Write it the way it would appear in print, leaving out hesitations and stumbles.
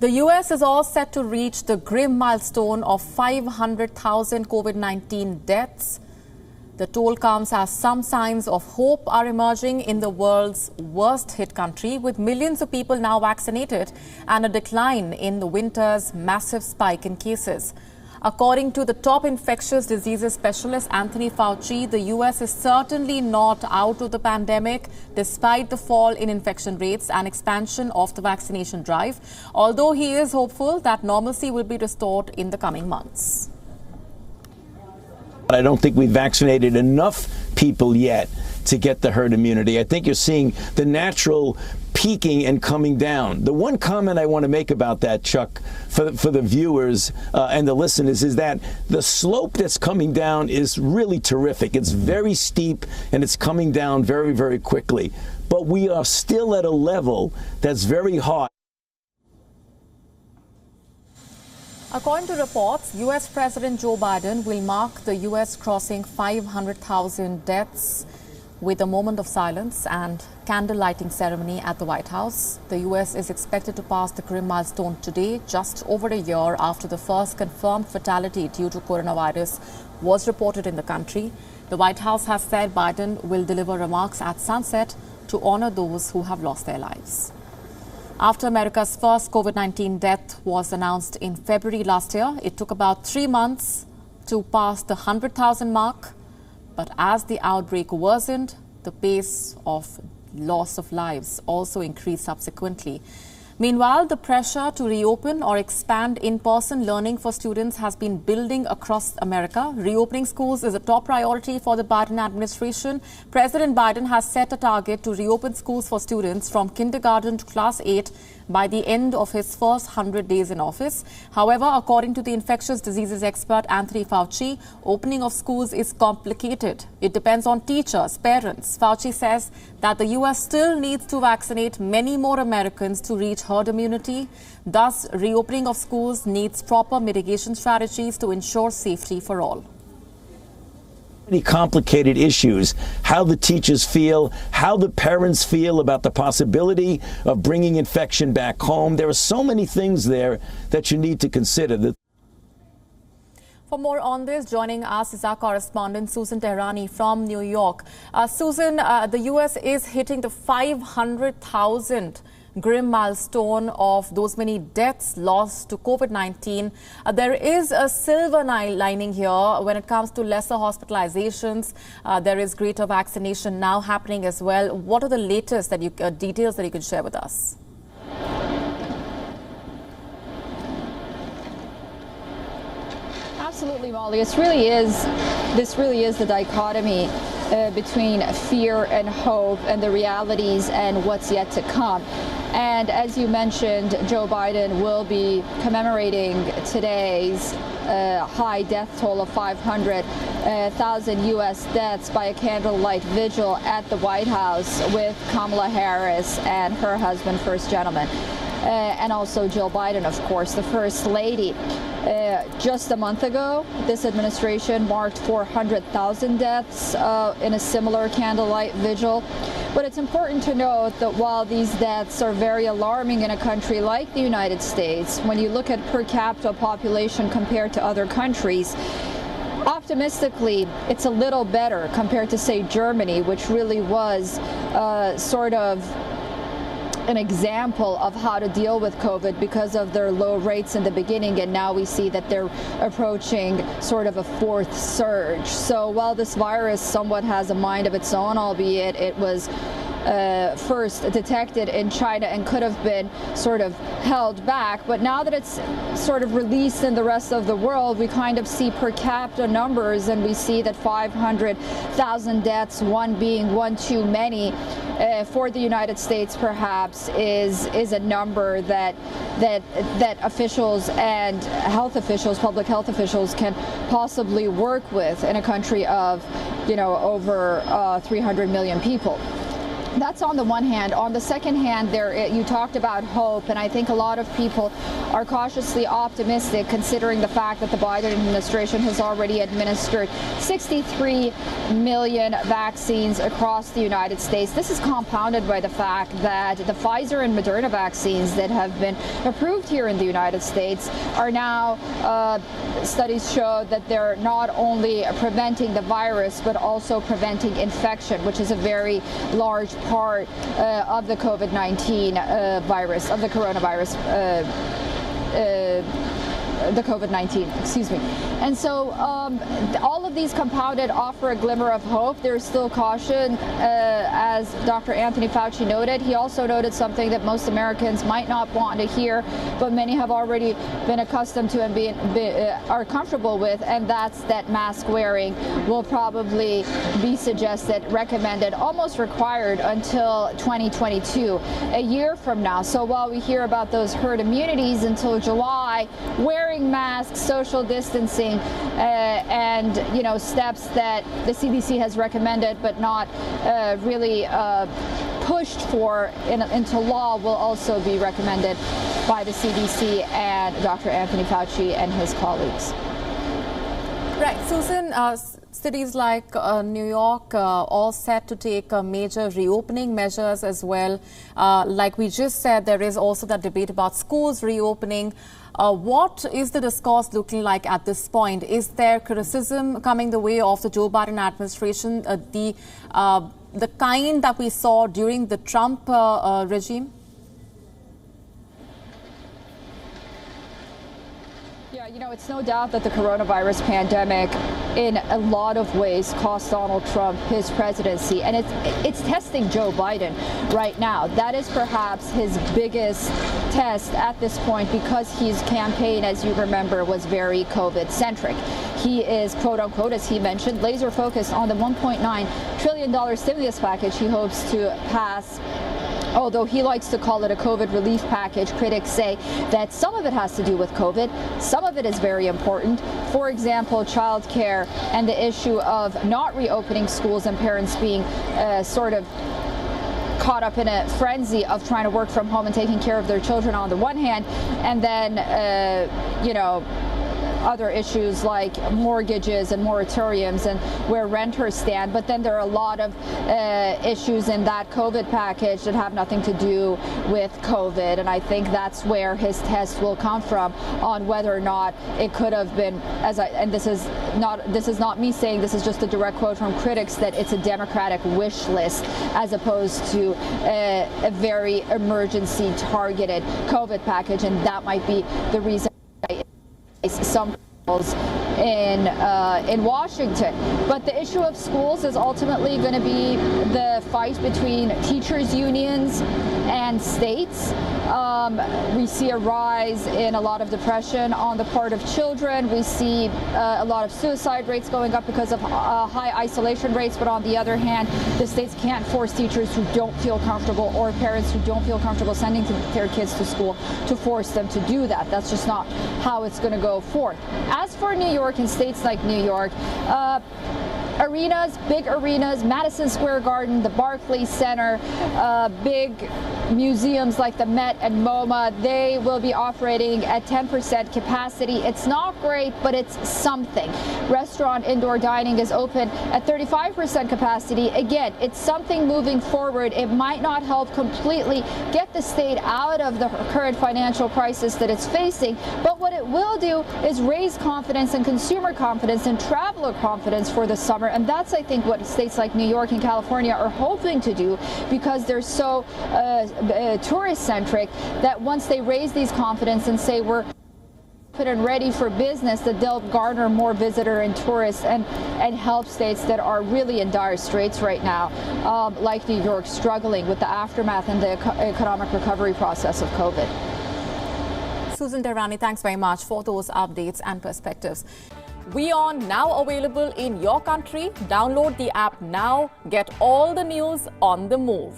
The US is all set to reach the grim milestone of 500,000 COVID-19 deaths. The toll comes as some signs of hope are emerging in the world's worst hit country, with millions of people now vaccinated and a decline in the winter's massive spike in cases. According to the top infectious diseases specialist Anthony Fauci, the US is certainly not out of the pandemic despite the fall in infection rates and expansion of the vaccination drive, although he is hopeful that normalcy will be restored in the coming months. I don't think we've vaccinated enough people yet to get the herd immunity. I think you're seeing the natural peaking and coming down. The one comment I want to make about that, Chuck, for the viewers and the listeners, is that the slope that's coming down is really terrific. It's very steep and it's coming down very, very quickly. But we are still at a level that's very high. According to reports, U.S. President Joe Biden will mark the U.S. crossing 500,000 deaths with a moment of silence and candle lighting ceremony at the White House. The U.S. is expected to pass the grim milestone today, just over a year after the first confirmed fatality due to coronavirus was reported in the country. The White House has said Biden will deliver remarks at sunset to honor those who have lost their lives. After America's first COVID-19 death was announced in February last year, it took about 3 months to pass the 100,000 mark. But as the outbreak worsened, the pace of loss of lives also increased subsequently. Meanwhile, the pressure to reopen or expand in-person learning for students has been building across America. Reopening schools is a top priority for the Biden administration. President Biden has set a target to reopen schools for students from kindergarten to class 8 by the end of his first 100 days in office. However, according to the infectious diseases expert Anthony Fauci, opening of schools is complicated. It depends on teachers, parents. Fauci says that the U.S. still needs to vaccinate many more Americans to reach herd immunity. Thus, reopening of schools needs proper mitigation strategies to ensure safety for all. Complicated issues, how the teachers feel, how the parents feel about the possibility of bringing infection back home. There are so many things there that you need to consider. For more on this, joining us is our correspondent Susan Tehrani from New York. Susan, the U.S. is hitting the 500,000 grim milestone of those many deaths lost to COVID-19. There is a silver lining here when it comes to lesser hospitalizations. There is greater vaccination now happening as well. What are the latest details that you can share with us? Absolutely, Molly. This really is the dichotomy between fear and hope and the realities and what's yet to come. And as you mentioned, Joe Biden will be commemorating today's high death toll of 500,000 U.S. deaths by a candlelight vigil at the White House with Kamala Harris and her husband, First Gentleman. And also Jill Biden, of course, the First Lady. Just a month ago, this administration marked 400,000 deaths in a similar candlelight vigil. But it's important to note that while these deaths are very alarming in a country like the United States, when you look at per capita population compared to other countries, optimistically, it's a little better compared to, say, Germany, which really was sort of an example of how to deal with COVID because of their low rates in the beginning, and now we see that they're approaching sort of a fourth surge. So while this virus somewhat has a mind of its own, albeit it was first detected in China and could have been sort of held back, but now that it's sort of released in the rest of the world, we kind of see per capita numbers, and we see that 500,000 deaths, one being one too many, for the United States perhaps is a number that officials and health officials, public health officials, can possibly work with in a country of, over 300 million people. That's on the one hand. On the second hand, you talked about hope, and I think a lot of people are cautiously optimistic considering the fact that the Biden administration has already administered 63 million vaccines across the United States. This is compounded by the fact that the Pfizer and Moderna vaccines that have been approved here in the United States are now, studies show that they're not only preventing the virus, but also preventing infection, which is a very large part of the COVID-19 virus, of the coronavirus, the COVID-19, excuse me. And so all of these compounded offer a glimmer of hope. There's still caution, as Dr. Anthony Fauci noted. He also noted something that most Americans might not want to hear, but many have already been accustomed to and are comfortable with, and that's that mask wearing will probably be suggested, recommended, almost required until 2022, a year from now. So while we hear about those herd immunities until July, wearing masks, social distancing, and steps that the CDC has recommended but not really pushed for into law will also be recommended by the CDC and Dr. Anthony Fauci and his colleagues. Right, Susan, cities like New York all set to take major reopening measures as well. Like we just said, there is also that debate about schools reopening. What is the discourse looking like at this point? Is there criticism coming the way of the Joe Biden administration, the kind that we saw during the Trump regime? Yeah, it's no doubt that the coronavirus pandemic in a lot of ways cost Donald Trump his presidency, and it's testing Joe Biden right now. That is perhaps his biggest test at this point, because his campaign, as you remember, was very COVID-centric. He is, quote unquote, as he mentioned, laser focused on the $1.9 trillion stimulus package he hopes to pass. Although he likes to call it a COVID relief package, critics say that some of it has to do with COVID, some of it is very important. For example, childcare and the issue of not reopening schools and parents being sort of caught up in a frenzy of trying to work from home and taking care of their children on the one hand, and then, other issues like mortgages and moratoriums and where renters stand. But then there are a lot of issues in that COVID package that have nothing to do with COVID. And I think that's where his test will come from, on whether or not it could have been, and this is not me saying, this is just a direct quote from critics, that it's a Democratic wish list as opposed to a very emergency targeted COVID package. And that might be the reason some in Washington. But the issue of schools is ultimately going to be the fight between teachers' unions and states. We see a rise in a lot of depression on the part of children. We see a lot of suicide rates going up because of high isolation rates. But on the other hand, the states can't force teachers who don't feel comfortable, or parents who don't feel comfortable sending their kids to school, to force them to do that. That's just not how it's going to go forth. As for New York and states like New York, arenas, big arenas, Madison Square Garden, the Barclays Center, big museums like the Met and MoMA, they will be operating at 10% capacity. It's not great, but it's something. Restaurant indoor dining is open at 35% capacity. Again, it's something moving forward. It might not help completely get the state out of the current financial crisis that it's facing, but what it will do is raise confidence and consumer confidence and traveler confidence for the summer. And that's, I think, what states like New York and California are hoping to do, because they're so tourist-centric, that once they raise these confidence and say we're open and ready for business, that they'll garner more visitor and tourists and help states that are really in dire straits right now, like New York, struggling with the aftermath and the economic recovery process of COVID. Susan Tehrani, thanks very much for those updates and perspectives. WION now available in your country. Download the app now. Get all the news on the move.